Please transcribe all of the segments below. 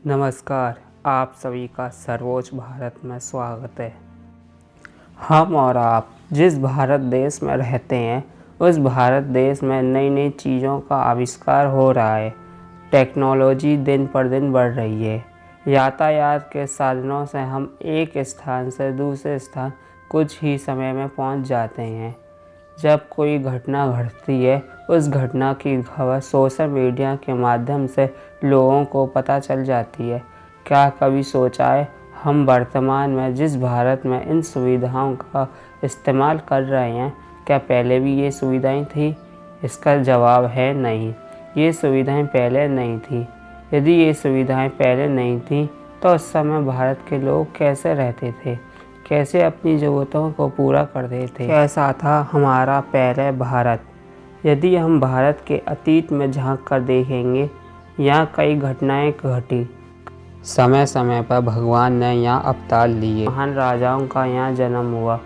नमस्कार, आप सभी का सर्वोच्च भारत में स्वागत है। हम और आप जिस भारत देश में रहते हैं उस भारत देश में नई नई चीज़ों का आविष्कार हो रहा है। टेक्नोलॉजी दिन पर दिन बढ़ रही है। यातायात के साधनों से हम एक स्थान से दूसरे स्थान कुछ ही समय में पहुंच जाते हैं। जब कोई घटना घटती है उस घटना की खबर सोशल मीडिया के माध्यम से लोगों को पता चल जाती है। क्या कभी सोचा है हम वर्तमान में जिस भारत में इन सुविधाओं का इस्तेमाल कर रहे हैं, क्या पहले भी ये सुविधाएं थी? इसका जवाब है नहीं, ये सुविधाएं पहले नहीं थी। यदि ये सुविधाएं पहले नहीं थी तो उस समय भारत के लोग कैसे रहते थे, कैसे अपनी ज़रूरतों को पूरा करते थे, कैसा था हमारा पहले भारत? यदि हम भारत के अतीत में झांक कर देखेंगे, यहाँ कई घटनाएं घटी। समय समय पर भगवान ने यहाँ अवतार लिए, महान राजाओं का यहाँ जन्म हुआ,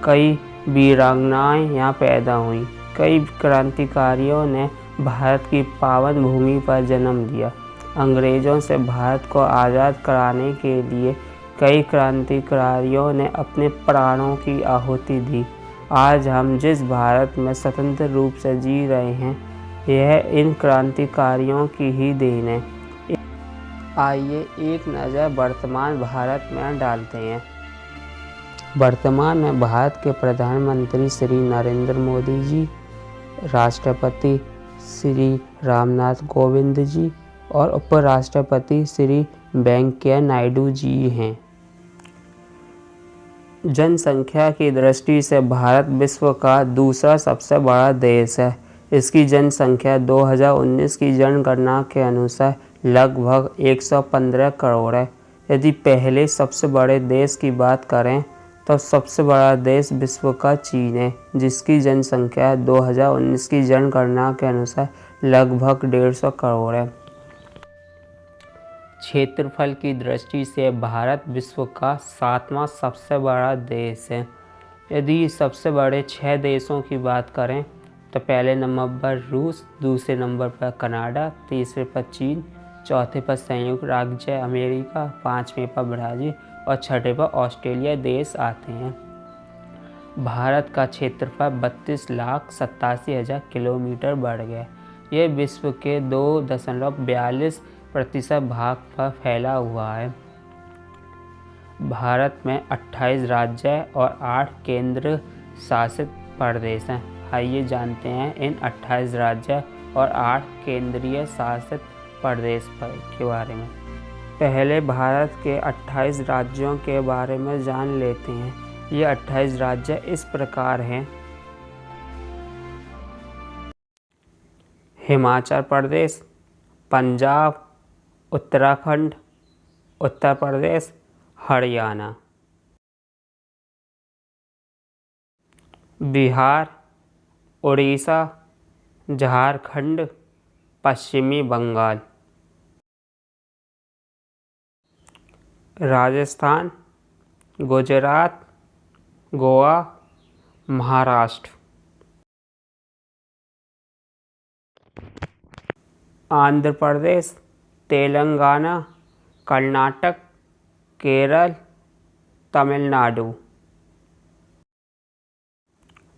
कई वीरांगनाएं यहाँ पैदा हुई, कई क्रांतिकारियों ने भारत की पावन भूमि पर जन्म लिया। अंग्रेज़ों से भारत को आज़ाद कराने के लिए कई क्रांतिकारियों ने अपने प्राणों की आहुति दी। आज हम जिस भारत में स्वतंत्र रूप से जी रहे हैं, यह इन क्रांतिकारियों की ही देन है। आइए एक नज़र वर्तमान भारत में डालते हैं। वर्तमान में भारत के प्रधानमंत्री श्री नरेंद्र मोदी जी, राष्ट्रपति श्री रामनाथ कोविंद जी और उपराष्ट्रपति श्री वेंकैया नायडू जी हैं। जनसंख्या की दृष्टि से भारत विश्व का दूसरा सबसे बड़ा देश है। इसकी जनसंख्या 2019 की जनगणना के अनुसार लगभग 115 करोड़ है। यदि पहले सबसे बड़े देश की बात करें तो सबसे बड़ा देश विश्व का चीन है, जिसकी जनसंख्या 2019 की जनगणना के अनुसार लगभग 150 करोड़ है। क्षेत्रफल की दृष्टि से भारत विश्व का 7वां सबसे बड़ा देश है। यदि सबसे बड़े 6 देशों की बात करें तो पहले नंबर पर रूस, दूसरे नंबर पर कनाडा, तीसरे पर चीन, चौथे पर संयुक्त राज्य अमेरिका, 5वें पर ब्राज़ील और 6ठे पर ऑस्ट्रेलिया देश आते हैं। भारत का क्षेत्रफल 32,87,000 किलोमीटर बढ़ गया। यह विश्व के 2.42% भाग पर फैला हुआ है। भारत में 28 राज्य और 8 केंद्र शासित प्रदेश हैं। आइए जानते हैं इन 28 राज्य और 8 केंद्रीय शासित प्रदेश के बारे में। पहले भारत के 28 राज्यों के बारे में जान लेते हैं। ये 28 राज्य इस प्रकार हैं: हिमाचल प्रदेश, पंजाब, उत्तराखंड, उत्तर प्रदेश, हरियाणा, बिहार, उड़ीसा, झारखंड, पश्चिमी बंगाल, राजस्थान, गुजरात, गोवा, महाराष्ट्र, आंध्र प्रदेश, तेलंगाना, कर्नाटक, केरल, तमिलनाडु,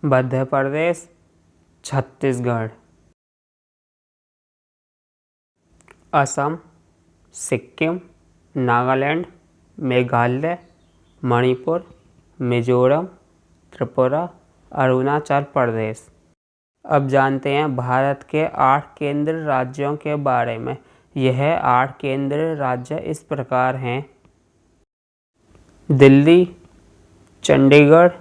मध्य प्रदेश, छत्तीसगढ़, असम, सिक्किम, नागालैंड, मेघालय, मणिपुर, मिजोरम, त्रिपुरा, अरुणाचल प्रदेश। अब जानते हैं भारत के 8 केंद्र राज्यों के बारे में। यह 8 केंद्र राज्य इस प्रकार हैं: दिल्ली, चंडीगढ़,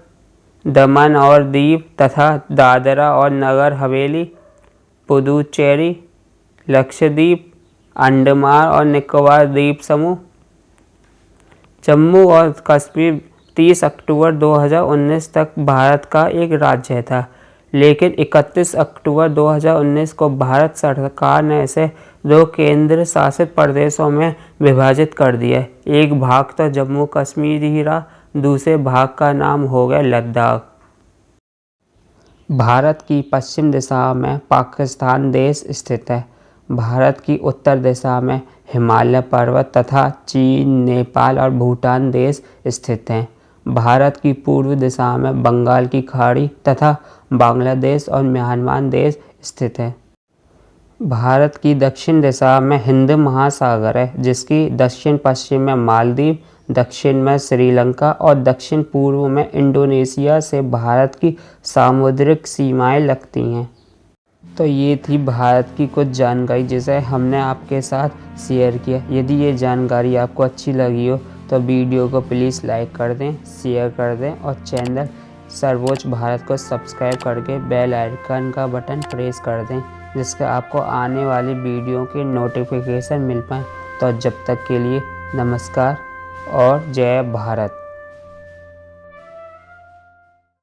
दमन और दीव तथा दादरा और नगर हवेली, पुदुचेरी, लक्षद्वीप, अंडमान और निकोबार द्वीप समूह। जम्मू और कश्मीर 30 अक्टूबर 2019 तक भारत का एक राज्य था, लेकिन 31 अक्टूबर 2019 को भारत सरकार ने इसे 2 केंद्र शासित प्रदेशों में विभाजित कर दिया। एक भाग तो जम्मू कश्मीर ही रहा, दूसरे भाग का नाम हो गया लद्दाख। भारत की पश्चिम दिशा में पाकिस्तान देश स्थित है। भारत की उत्तर दिशा में हिमालय पर्वत तथा चीन, नेपाल और भूटान देश स्थित हैं। भारत की पूर्व दिशा में बंगाल की खाड़ी तथा बांग्लादेश और म्यांमार देश स्थित हैं। भारत की दक्षिण दिशा में हिंद महासागर है, जिसकी दक्षिण पश्चिम में मालदीव, दक्षिण में श्रीलंका और दक्षिण पूर्व में इंडोनेशिया से भारत की सामुद्रिक सीमाएं लगती हैं। तो ये थी भारत की कुछ जानकारी जिसे हमने आपके साथ शेयर किया। यदि ये जानकारी आपको अच्छी लगी हो तो वीडियो को प्लीज़ लाइक कर दें, शेयर कर दें और चैनल सर्वोच्च भारत को सब्सक्राइब करके बेल आइकन का बटन प्रेस कर दें, जिससे आपको आने वाली वीडियो की नोटिफिकेशन मिल पाए। तो जब तक के लिए नमस्कार और जय भारत।